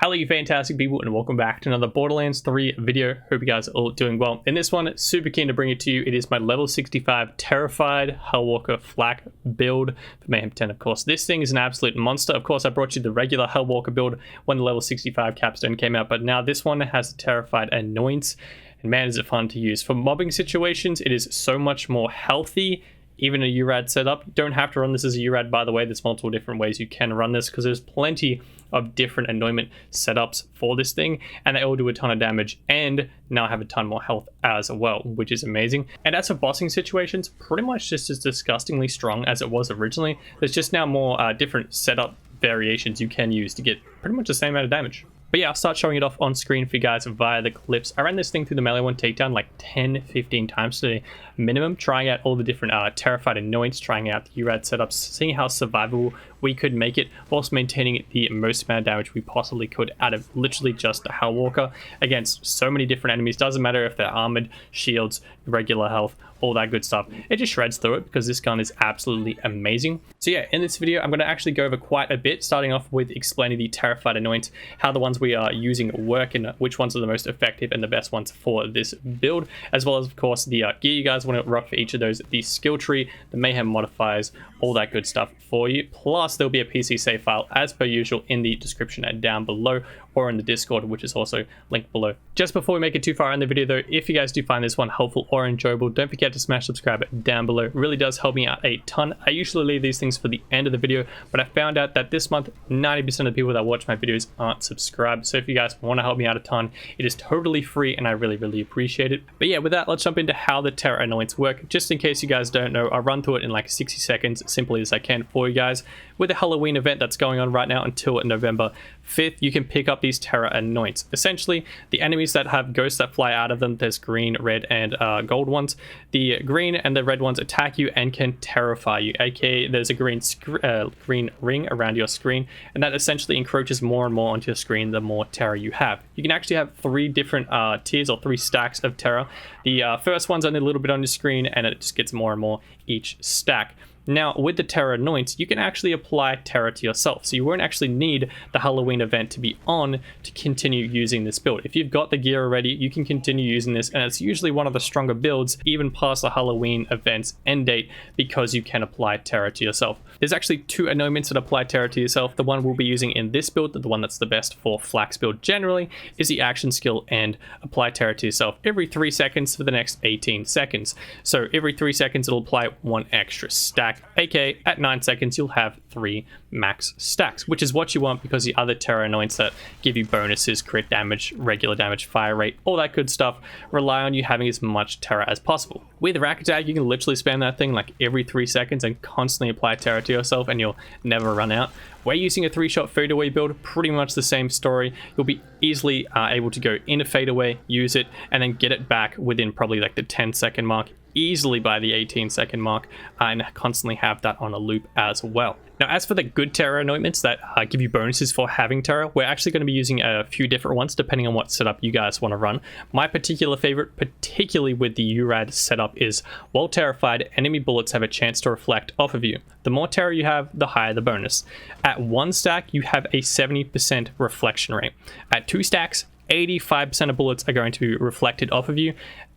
Hello you fantastic people and welcome back to another Borderlands 3 video. Hope you guys are all doing well. In this one, super keen to bring it to you. It is my level 65 Terrified HELLWALKER FL4K build for Mayhem 10 of course. This thing is an absolute monster. Of course I brought you the regular HELLWALKER build when the level 65 capstone came out, but now this one has a Terrified Annoyance. And man is it fun to use. For mobbing situations, it is so much more healthy. Even a URAD setup. You don't have to run this as a URAD, by the way. There's multiple different ways you can run this because there's plenty of different annoyment setups for this thing, and they all do a ton of damage and now have a ton more health as well, which is amazing. And as for bossing situations, pretty much just as disgustingly strong as it was originally. There's just now more different setup variations you can use to get pretty much the same amount of damage. But yeah, I'll start showing it off on screen for you guys via the clips. I ran this thing through the melee one takedown like 10-15 times today minimum, trying out all the different Terrified Annoyance, trying out the URAD setups, seeing how survivable we could make it, whilst maintaining the most amount of damage we possibly could out of literally just the HELLWALKER against so many different enemies. Doesn't matter if they're armored, shields, regular health, all that good stuff. It just shreds through it because this gun is absolutely amazing. So yeah, in this video, I'm going to actually go over quite a bit, starting off with explaining the Terrified Annoyance, how the ones we are using work and which ones are the most effective and the best ones for this build, as well as of course the gear you guys want to rock for each of those, the skill tree, the Mayhem modifiers, all that good stuff for you. Plus there'll be a PC save file as per usual in the description down below, or in the Discord, which is also linked below. Just before we make it too far in the video though, if you guys do find this one helpful or enjoyable, don't forget to smash subscribe down below. It really does help me out a ton. I usually leave these things for the end of the video, but I found out that this month 90% of the people that watch my videos aren't subscribed. So if you guys want to help me out a ton, it is totally free and I really appreciate it. But yeah, with that, let's jump into how the Terror Annoyance work. Just in case you guys don't know, I'll run through it in like 60 seconds, as simply as I can for you guys. With the Halloween event that's going on right now until November 5th, you can pick up these Terror Annoyance. Essentially, the enemies that have ghosts that fly out of them, there's green, red, and gold ones. The green and the red ones attack you and can terrify you, aka there's a green ring around your screen, and that essentially encroaches more and more onto your screen the more terror you have. You can actually have 3 different tiers or 3 stacks of terror. The first one's only a little bit on your screen, and it just gets more and more each stack. Now, with the Terror Annoyance, you can actually apply terror to yourself, so you won't actually need the Halloween event to be on to continue using this build. If you've got the gear already, you can continue using this, and it's usually one of the stronger builds, even past the Halloween event's end date, because you can apply terror to yourself. There's actually 2 annoyments that apply terror to yourself. The one we'll be using in this build, the one that's the best for FL4K's build generally, is the action skill and apply terror to yourself every 3 seconds for the next 18 seconds. So every 3 seconds, it'll apply 1 extra stack. aka at 9 seconds you'll have 3 max stacks, which is what you want because the other Terror Annoyance that give you bonuses, crit damage, regular damage, fire rate, all that good stuff, rely on you having as much terror as possible. With Rack Attack, you can literally spam that thing like every 3 seconds and constantly apply terror to yourself and you'll never run out. We're using a 3-shot fadeaway build, pretty much the same story. You'll be easily able to go in a fadeaway, use it, and then get it back within probably like the 10-second mark, easily by the 18-second mark, and constantly have that on a loop as well. Now, as for the good terror anointments that give you bonuses for having terror, we're actually going to be using a few different ones depending on what setup you guys want to run. My particular favorite, particularly with the URAD setup, is while terrified, enemy bullets have a chance to reflect off of you. The more terror you have, the higher the bonus. At 1 stack, you have a 70% reflection rate. At 2 stacks, 85% of bullets are going to be reflected off of you.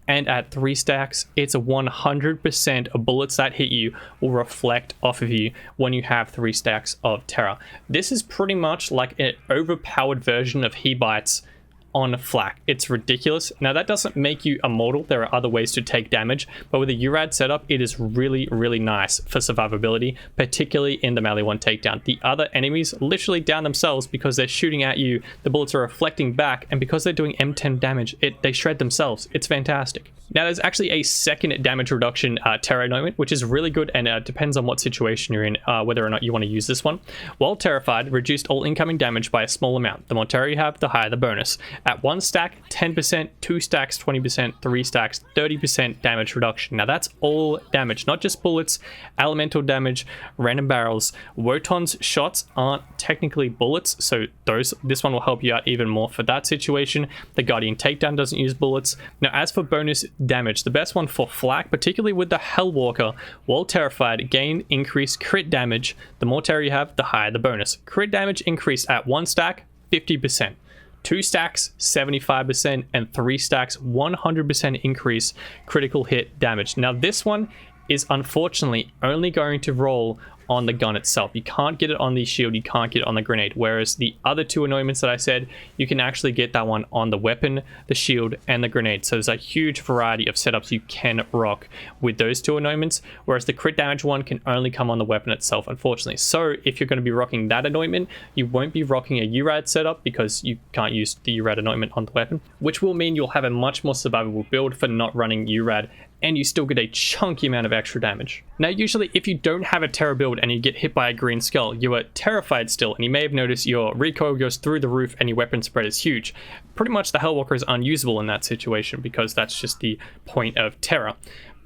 And at 3 stacks, it's a 100% of bullets that hit you will reflect off of you when you have 3 stacks of terror. This is pretty much like an overpowered version of He Bites on FL4K. It's ridiculous. Now that doesn't make you immortal. There are other ways to take damage, but with a URAD setup, it is really nice for survivability, particularly in the melee one takedown. The other enemies literally down themselves because they're shooting at you, the bullets are reflecting back, and because they're doing M10 damage, they shred themselves. It's fantastic. Now there's actually a second damage reduction terror anointment, which is really good, and depends on what situation you're in, whether or not you want to use this one. While terrified, reduced all incoming damage by a small amount. The more terror you have, the higher the bonus. At 1 stack, 10%, 2 stacks, 20%, 3 stacks, 30% damage reduction. Now that's all damage, not just bullets, elemental damage, random barrels. Wotan's shots aren't technically bullets, so this one will help you out even more for that situation. The Guardian Takedown doesn't use bullets. Now as for bonus damage, the best one for FL4K, particularly with the HELLWALKER, while terrified, gain increased crit damage. The more terror you have, the higher the bonus. Crit damage increased at 1 stack, 50%. 2 stacks, 75%, and 3 stacks, 100% increase critical hit damage. Now this one is unfortunately only going to roll on the gun itself. You can't get it on the shield, you can't get it on the grenade, whereas the other 2 anointments that I said, you can actually get that one on the weapon, the shield, and the grenade. So there's a huge variety of setups you can rock with those 2 anointments, whereas the crit damage one can only come on the weapon itself, unfortunately. So if you're going to be rocking that anointment, you won't be rocking a URAD setup because you can't use the URAD anointment on the weapon, which will mean you'll have a much more survivable build for not running URAD, and you still get a chunky amount of extra damage. Now usually if you don't have a Terra build and you get hit by a green skull, you are terrified still, and you may have noticed your recoil goes through the roof and your weapon spread is huge. Pretty much the Hellwalker is unusable in that situation because that's just the point of Terra.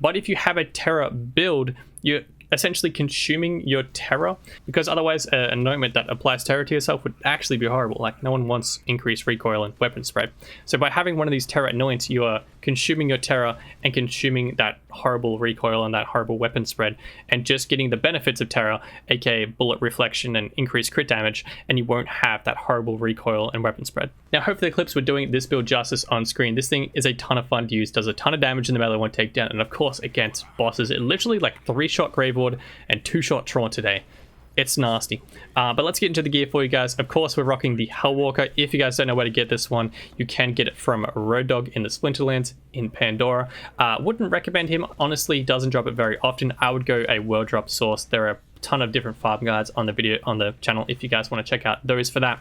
But if you have a Terra build, you're essentially consuming your Terra, because otherwise an anointment that applies Terra to yourself would actually be horrible. Like, no one wants increased recoil and weapon spread. So by having one of these Terra anoints, you are consuming your Terra and consuming that horrible recoil and that horrible weapon spread, and just getting the benefits of Terra, aka bullet reflection and increased crit damage, and you won't have that horrible recoil and weapon spread. Now hopefully the clips were doing this build justice on screen. This thing is a ton of fun to use, does a ton of damage in the melee one takedown, and of course against bosses it literally like 3-shot Grave Ward and 2-shot Taunt today. It's nasty. But let's get into the gear for you guys. Of course, we're rocking the Hellwalker. If you guys don't know where to get this one, you can get it from Road Dog in the Splinterlands in Pandora. Wouldn't recommend him. Honestly, he doesn't drop it very often. I would go a world drop source. There are a ton of different farm guides on the channel if you guys want to check out those for that.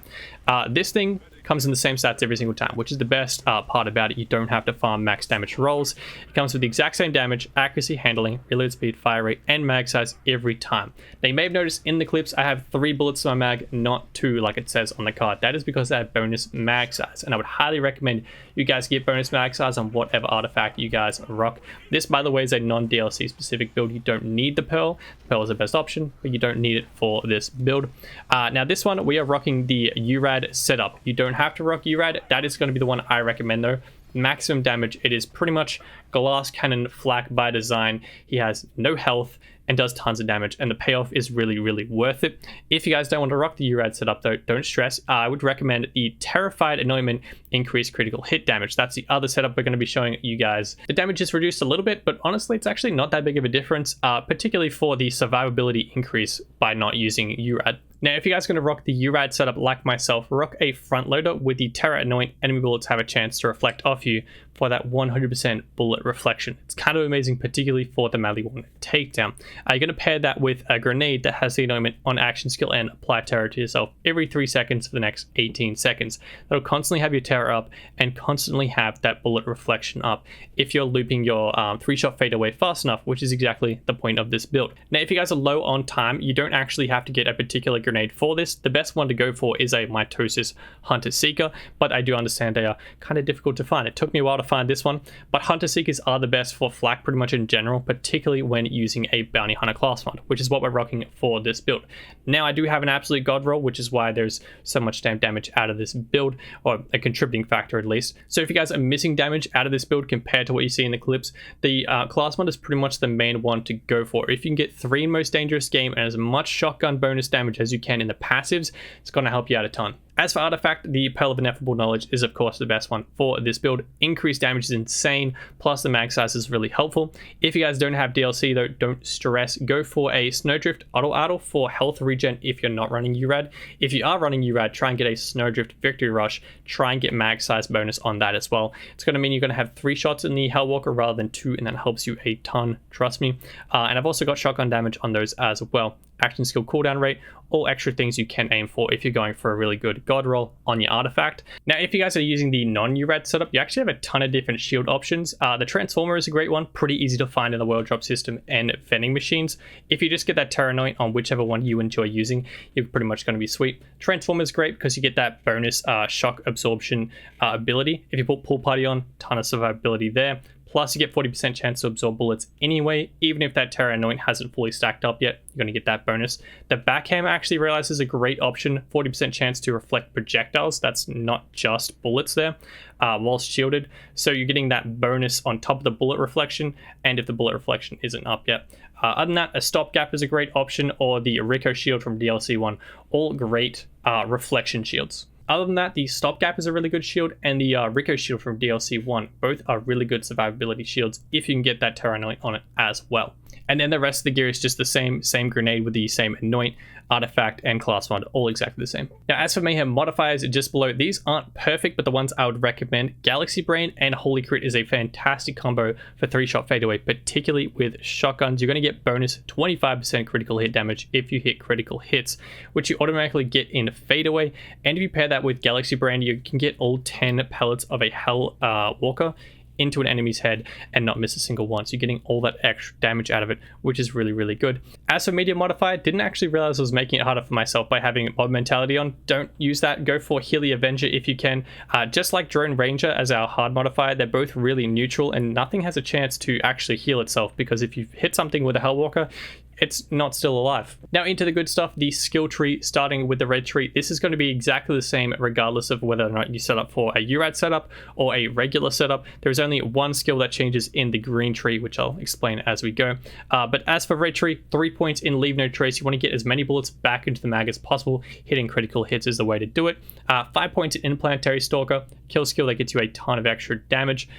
This thing comes in the same stats every single time, which is the best part about it. You don't have to farm max damage rolls. It comes with the exact same damage, accuracy, handling, reload speed, fire rate, and mag size every time. Now you may have noticed in the clips I have 3 bullets in my mag, not 2 like it says on the card. That is because I have bonus mag size, and I would highly recommend you guys get bonus mag size on whatever artifact you guys rock. This, by the way, is a non-DLC specific build. You don't need the Pearl. The Pearl is the best option, but you don't need it for this build. Now this one, we are rocking the URAD setup. You don't have to rock URAD. That is going to be the one I recommend though. Maximum damage. It is pretty much glass cannon flak by design. He has no health and does tons of damage, and the payoff is really, really worth it. If you guys don't want to rock the URAD setup though, don't stress. I would recommend the Terrified Anointment increased critical hit damage. That's the other setup we're going to be showing you guys. The damage is reduced a little bit, but honestly it's actually not that big of a difference, particularly for the survivability increase by not using URAD. Now, if you guys are going to rock the URAD setup like myself, rock a front loader with the Terra Anoint. Enemy bullets have a chance to reflect off you for that 100% bullet reflection. It's kind of amazing, particularly for the melee one takedown. You're going to pair that with a grenade that has the anointment on action skill and apply Terra to yourself every 3 seconds for the next 18 seconds. That'll constantly have your Terra up and constantly have that bullet reflection up if you're looping your 3-shot fade away fast enough, which is exactly the point of this build. Now, if you guys are low on time, you don't actually have to get a particular grenade for this. The best one to go for is a Mitosis Hunter Seeker, but I do understand they are kind of difficult to find. It took me a while to find this one, but Hunter Seekers are the best for flak pretty much in general, particularly when using a Bounty Hunter class fund, which is what we're rocking for this build. Now, I do have an absolute god roll, which is why there's so much damage out of this build, or a contributing factor at least. So if you guys are missing damage out of this build compared to what you see in the clips, the class fund is pretty much the main one to go for. If you can get 3 in most dangerous game and as much shotgun bonus damage as you can in the passives, it's going to help you out a ton. As for artifact, the Pearl of Ineffable Knowledge is of course the best one for this build. Increased damage is insane, plus the mag size is really helpful. If you guys don't have DLC though, don't stress. Go for a Snowdrift Auto Idle for health regen if you're not running URAD. If you are running URAD, try and get a Snowdrift Victory Rush. Try and get mag size bonus on that as well. It's going to mean you're going to have 3 shots in the Hellwalker rather than 2, and that helps you a ton, trust me. And I've also got shotgun damage on those as well. Action skill cooldown rate, all extra things you can aim for if you're going for a really good god roll on your artifact. Now, if you guys are using the non-URAD setup, you actually have a ton of different shield options. The Transformer is a great one, pretty easy to find in the world drop system and vending machines. If you just get that Terra Anoint on whichever one you enjoy using, you're pretty much going to be sweet. Transformer is great because you get that bonus shock absorption ability. If you put Pool Party on, ton of survivability there. Plus, you get 40% chance to absorb bullets anyway. Even if that Terra Anoint hasn't fully stacked up yet, you're going to get that bonus. The backhand I actually realized is a great option. 40% chance to reflect projectiles. That's not just bullets there, whilst shielded. So you're getting that bonus on top of the bullet reflection, and if the bullet reflection isn't up yet. Other than that, a stopgap is a great option, or the Rico shield from DLC 1. All great reflection shields. Other than that, the Stopgap is a really good shield, and the Rico shield from DLC 1. Both are really good survivability shields if you can get that Terra Anoint on it as well. And then the rest of the gear is just the same grenade with the same Anoint, Artifact, and Class Mod, all exactly the same. Now, as for Mayhem modifiers, just below, these aren't perfect, but the ones I would recommend, Galaxy Brain and Holy Crit is a fantastic combo for 3-shot fadeaway, particularly with shotguns. You're going to get bonus 25% critical hit damage if you hit critical hits, which you automatically get in fadeaway. And if you pair that with Galaxy Brain, you can get all 10 pellets of a Hellwalker into an enemy's head and not miss a single one. So you're getting all that extra damage out of it, which is really, really good. As for medium modifier, didn't actually realize I was making it harder for myself by having mob mentality on. Don't use that. Go for Healy Avenger if you can. Just like Drone Ranger as our hard modifier, they're both really neutral and nothing has a chance to actually heal itself, because if you hit something with a Hellwalker, it's not still alive. Now into the good stuff, the skill tree, starting with the red tree. This is going to be exactly the same regardless of whether or not you set up for a URAD setup or a regular setup. There's only one skill that changes in the green tree, which I'll explain as we go. But as for red tree, 3 points in Leave No Trace. You want to get as many bullets back into the mag as possible. Hitting critical hits is the way to do it. 5 points in Interplanetary Stalker, kill skill that gets you a ton of extra damage.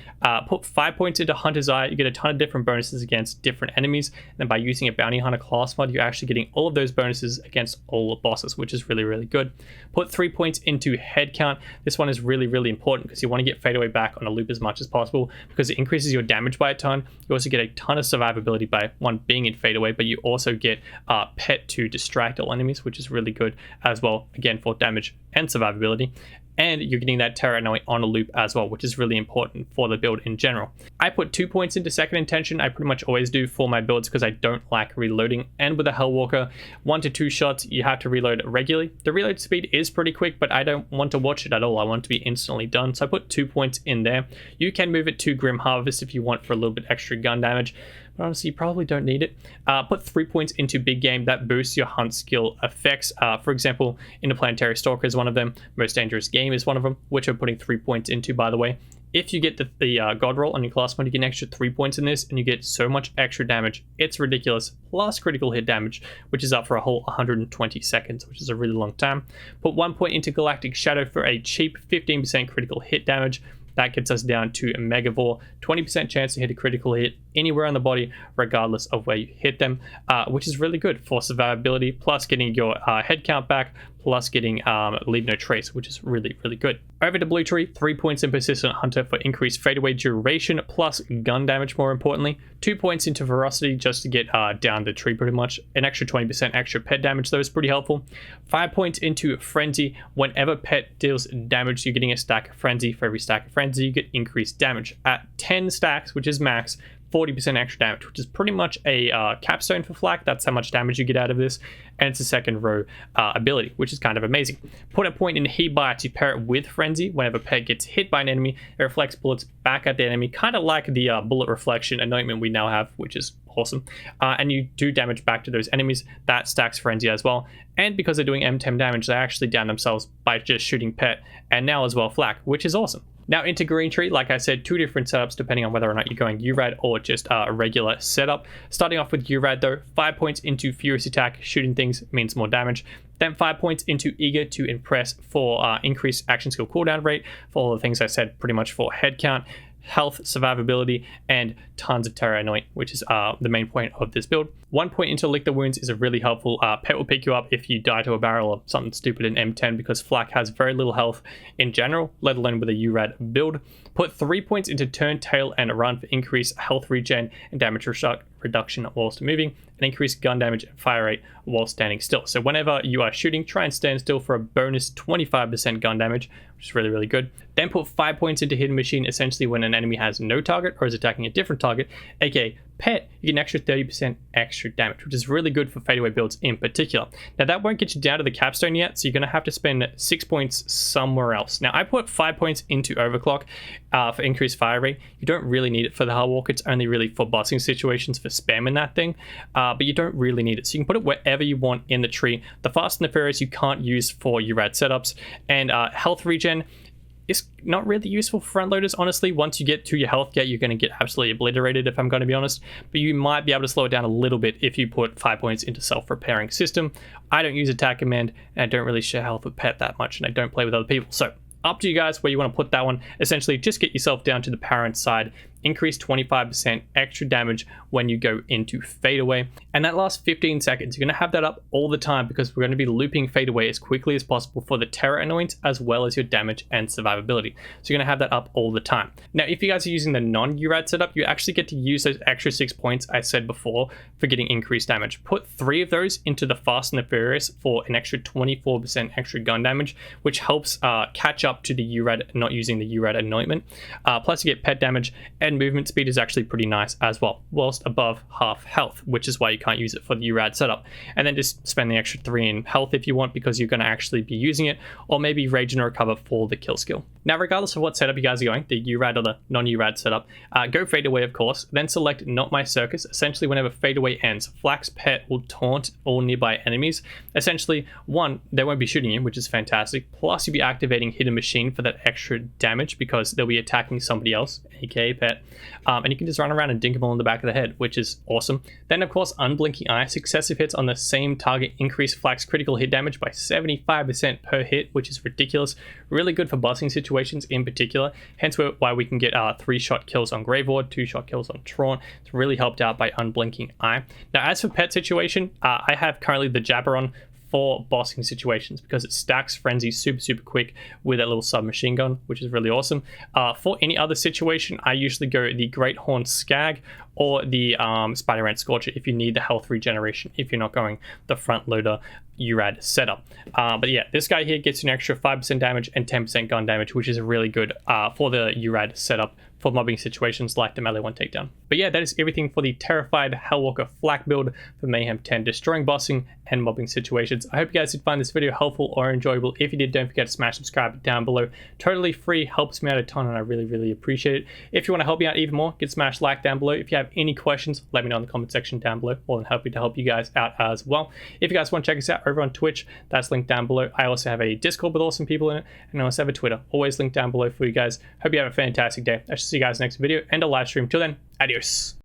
Put 5 points into Hunter's Eye. You get a ton of different bonuses against different enemies. And then by using a Bounty Hunter class mod, you're actually getting all of those bonuses against all the bosses, which is really, really good. Put 3 points into Head Count. This one is really, really important because you want to get fadeaway back on a loop as much as possible, because it increases your damage by a ton. You also get a ton of survivability by one being in fadeaway, but you also get Pet to distract all enemies, which is really good as well, again for damage and survivability. And you're getting that Terra Anoint on a loop as well, which is really important for the build in general. I put 2 points into Second Intention. I pretty much always do for my builds because I don't like reloading. And with a Hellwalker, 1 to 2 shots, you have to reload regularly. The reload speed is pretty quick, but I don't want to watch it at all. I want it to be instantly done. So I put 2 points in there. You can move it to Grim Harvest if you want for a little bit extra gun damage, but honestly, you probably don't need it. Put 3 points into Big Game. That boosts your hunt skill effects. For example, Interplanetary Stalker is one of them. Most Dangerous Game is one of them, which I'm putting 3 points into, by the way. If you get the God roll on your class mod, you get an extra 3 points in this, and you get so much extra damage. It's ridiculous. Plus critical hit damage, which is up for a whole 120 seconds, which is a really long time. Put 1 point into Galactic Shadow for a cheap 15% critical hit damage. That gets us down to a Megavore, 20% chance to hit a critical hit anywhere on the body, regardless of where you hit them, which is really good for survivability, plus getting your head count back, plus getting Leave No Trace, which is really, really good. Over to Blue Tree, 3 points in Persistent Hunter for increased fadeaway duration, plus gun damage more importantly. 2 points into Ferocity just to get down the tree pretty much. An extra 20% extra pet damage, though, is pretty helpful. 5 points into Frenzy. Whenever pet deals damage, you're getting a stack of Frenzy. For every stack of Frenzy, you get increased damage. At 10 stacks, which is max, 40% extra damage, which is pretty much a capstone for Flak. That's how much damage you get out of this, and it's a second row ability, which is kind of amazing. Put a point in He Bites. You pair it with Frenzy. Whenever pet gets hit by an enemy, it reflects bullets back at the enemy, kind of like the bullet reflection anointment we now have, which is awesome. And you do damage back to those enemies. That stacks Frenzy as well. And because they're doing M10 damage, they actually down themselves by just shooting pet, and now as well Flak, which is awesome. Now into Green Tree, like I said, 2 different setups depending on whether or not you're going URAD or just a regular setup. Starting off with URAD though, 5 points into Furious Attack, shooting things means more damage. Then 5 points into Eager to Impress for increased action skill cooldown rate, for all the things I said pretty much for head count, health, survivability, and tons of Terra Anoint, which is the main point of this build. 1 point into Lick the Wounds is a really helpful. Pet will pick you up if you die to a barrel or something stupid in M10, because Flak has very little health in general, let alone with a URAD build. Put 3 points into Turn, Tail, and Run for increased health regen and damage reduction whilst moving, and increased gun damage and fire rate while standing still. So whenever you are shooting, try and stand still for a bonus 25% gun damage, which is really, really good. Then put 5 points into Hidden Machine, essentially when an enemy has no target or is attacking a different target, aka Pet, you get an extra 30% extra damage, which is really good for fadeaway builds in particular. Now that won't get you down to the capstone yet, so you're going to have to spend 6 points somewhere else. Now I put 5 points into Overclock for increased fire rate. You don't really need it for the Hellwalker. It's only really for bossing situations for spamming that thing, but you don't really need it. So you can put it wherever you want in the tree. The Fast and the Furious you can't use for URAD setups, and health regen. It's not really useful for front loaders, honestly. Once you get to your health gate, you're going to get absolutely obliterated, if I'm going to be honest. But you might be able to slow it down a little bit if you put 5 points into self-repairing system. I don't use attack command, and I don't really share health with pet that much, and I don't play with other people. So up to you guys where you want to put that one. Essentially, just get yourself down to the parent side, increase 25% extra damage when you go into fadeaway, and that last 15 seconds you're going to have that up all the time, because we're going to be looping fadeaway as quickly as possible for the terror annoyance as well as your damage and survivability. So you're going to have that up all the time. Now if you guys are using the non-URAD setup, you actually get to use those extra 6 points I said before for getting increased damage. Put 3 of those into the Fast and the Furious for an extra 24% extra gun damage, which helps catch up to the URAD not using the URAD anointment. Plus you get pet damage, and movement speed is actually pretty nice as well, whilst above half health, which is why you can't use it for the URAD setup. And then just spend the extra 3 in health if you want, because you're going to actually be using it, or maybe rage and recover for the kill skill. Now regardless of what setup you guys are going, the URAD or the non-URAD setup, go fadeaway of course, then select not my circus. Essentially whenever fadeaway ends, Flak's pet will taunt all nearby enemies. Essentially, one, they won't be shooting you, which is fantastic, plus you'll be activating hidden machine for that extra damage because they'll be attacking somebody else, aka pet, and you can just run around and dink them all in the back of the head, which is awesome. Then of course unblinking eye, successive hits on the same target increase Flak's critical hit damage by 75% per hit, which is ridiculous. Really good for bossing situations in particular, hence why we can get 3-shot kills on Grave Ward, 2-shot kills on Tron. It's really helped out by unblinking eye. Now as for pet situation, I have currently the Jabber on for bossing situations because it stacks frenzy super quick with that little submachine gun, which is really awesome. For any other situation, I usually go the Great Horn Skag or the Spider Ant Scorcher if you need the health regeneration, if you're not going the front loader URAD setup. But yeah, this guy here gets an extra 5% damage and 10% gun damage, which is really good for the URAD setup for mobbing situations like the melee 1 takedown. But yeah, that is everything for the Terrified Hellwalker Flak build for Mayhem 10, destroying bossing and mobbing situations. I hope you guys did find this video helpful or enjoyable. If you did, don't forget to smash subscribe down below. Totally free, helps me out a ton, and I really appreciate it. If you want to help me out even more, get smash like down below. If you have any questions, let me know in the comment section down below. More than happy to help you guys out as well. If you guys want to check us out over on Twitch, that's linked down below. I also have a Discord with awesome people in it, and I also have a Twitter, always linked down below for you guys. Hope you have a fantastic day. I shall see you guys next video and a live stream. Till then, adios.